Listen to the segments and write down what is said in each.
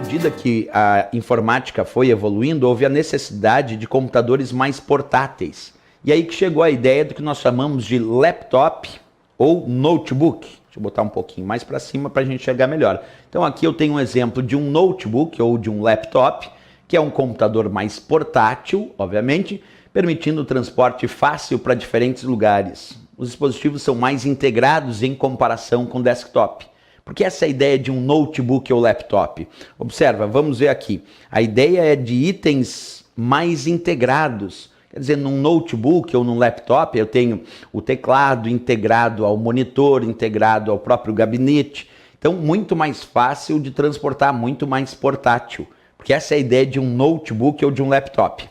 medida que a informática foi evoluindo, houve a necessidade de computadores mais portáteis. E aí que chegou a ideia do que nós chamamos de laptop ou notebook. Deixa eu botar um pouquinho mais para cima para a gente enxergar melhor. Então aqui eu tenho um exemplo de um notebook ou de um laptop, que é um computador mais portátil, obviamente, permitindo o transporte fácil para diferentes lugares. Os dispositivos são mais integrados em comparação com o desktop. Porque essa é a ideia de um notebook ou laptop. Observa, vamos ver aqui. A ideia é de itens mais integrados. Quer dizer, num notebook ou num laptop eu tenho o teclado integrado ao monitor, integrado ao próprio gabinete. Então, muito mais fácil de transportar, muito mais portátil. Porque essa é a ideia de um notebook ou de um laptop.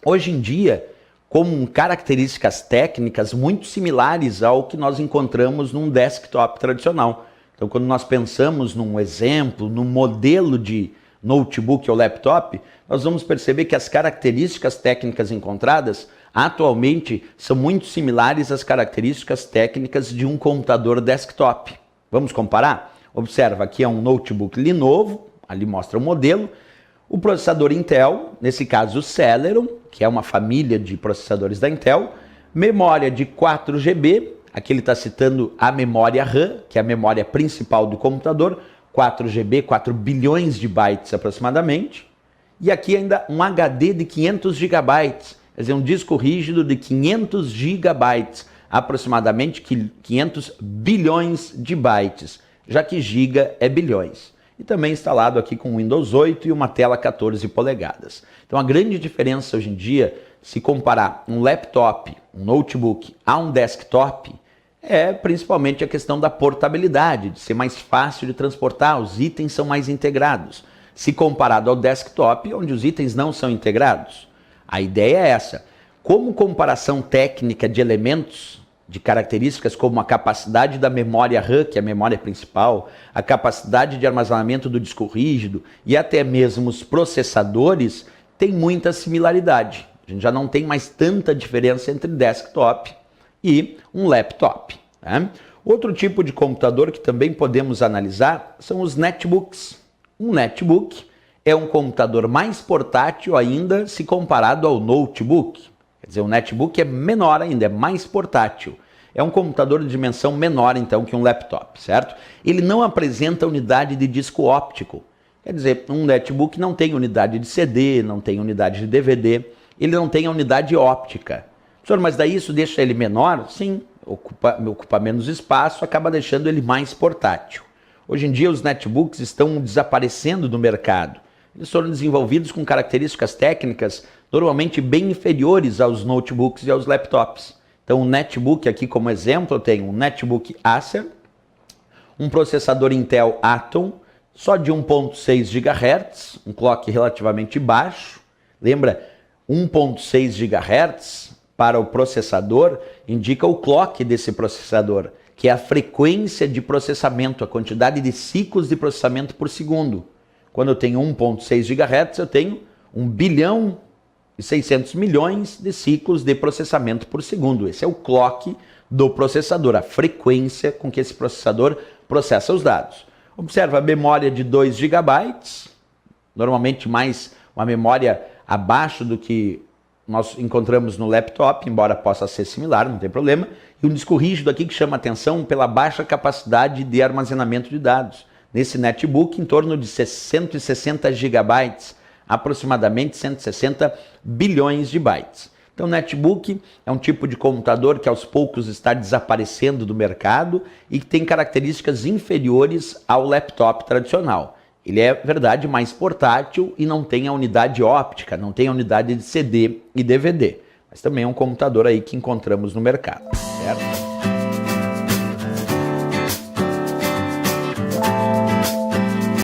Hoje em dia, com características técnicas muito similares ao que nós encontramos num desktop tradicional. Então, quando nós pensamos num exemplo, num modelo de notebook ou laptop, nós vamos perceber que as características técnicas encontradas atualmente são muito similares às características técnicas de um computador desktop. Vamos comparar? Observa, aqui é um notebook Lenovo, ali mostra o modelo, o processador Intel, nesse caso o Celeron, que é uma família de processadores da Intel, memória de 4 GB, aqui ele está citando a memória RAM, que é a memória principal do computador, 4 GB, 4 bilhões de bytes aproximadamente. E aqui ainda um HD de 500 GB, quer dizer, um disco rígido de 500 GB, aproximadamente 500 bilhões de bytes, já que giga é bilhões. E também instalado aqui com Windows 8 e uma tela 14 polegadas. Então a grande diferença hoje em dia, se comparar um laptop, um notebook a um desktop, é principalmente a questão da portabilidade, de ser mais fácil de transportar, os itens são mais integrados. Se comparado ao desktop, onde os itens não são integrados. A ideia é essa. Como comparação técnica de elementos, de características como a capacidade da memória RAM, que é a memória principal, a capacidade de armazenamento do disco rígido e até mesmo os processadores, tem muita similaridade. A gente já não tem mais tanta diferença entre desktop e um laptop. Né? Outro tipo de computador que também podemos analisar são os netbooks. Um netbook é um computador mais portátil ainda se comparado ao notebook. Quer dizer, o netbook é menor ainda, é mais portátil. É um computador de dimensão menor, então, que um laptop, certo? Ele não apresenta unidade de disco óptico. Quer dizer, um netbook não tem unidade de CD, não tem unidade de DVD, ele não tem a unidade óptica. Senhor, mas daí isso deixa ele menor? Sim, ocupa menos espaço, acaba deixando ele mais portátil. Hoje em dia os netbooks estão desaparecendo do mercado. Eles foram desenvolvidos com características técnicas normalmente bem inferiores aos notebooks e aos laptops. Então o netbook aqui como exemplo eu tenho um netbook Acer, um processador Intel Atom, só de 1.6 GHz, um clock relativamente baixo. Lembra, 1.6 GHz para o processador indica o clock desse processador, que é a frequência de processamento, a quantidade de ciclos de processamento por segundo. Quando eu tenho 1.6 GHz, eu tenho 1 bilhão e 600 milhões de ciclos de processamento por segundo. Esse é o clock do processador, a frequência com que esse processador processa os dados. Observa a memória de 2 GB, normalmente mais uma memória abaixo do que nós encontramos no laptop, embora possa ser similar, não tem problema. E um disco rígido aqui que chama atenção pela baixa capacidade de armazenamento de dados. Nesse netbook, em torno de 160 GB, aproximadamente 160 bilhões de bytes. Então, o netbook é um tipo de computador que aos poucos está desaparecendo do mercado e que tem características inferiores ao laptop tradicional. Ele é, verdade, mais portátil e não tem a unidade óptica, não tem a unidade de CD e DVD. Mas também é um computador aí que encontramos no mercado, certo?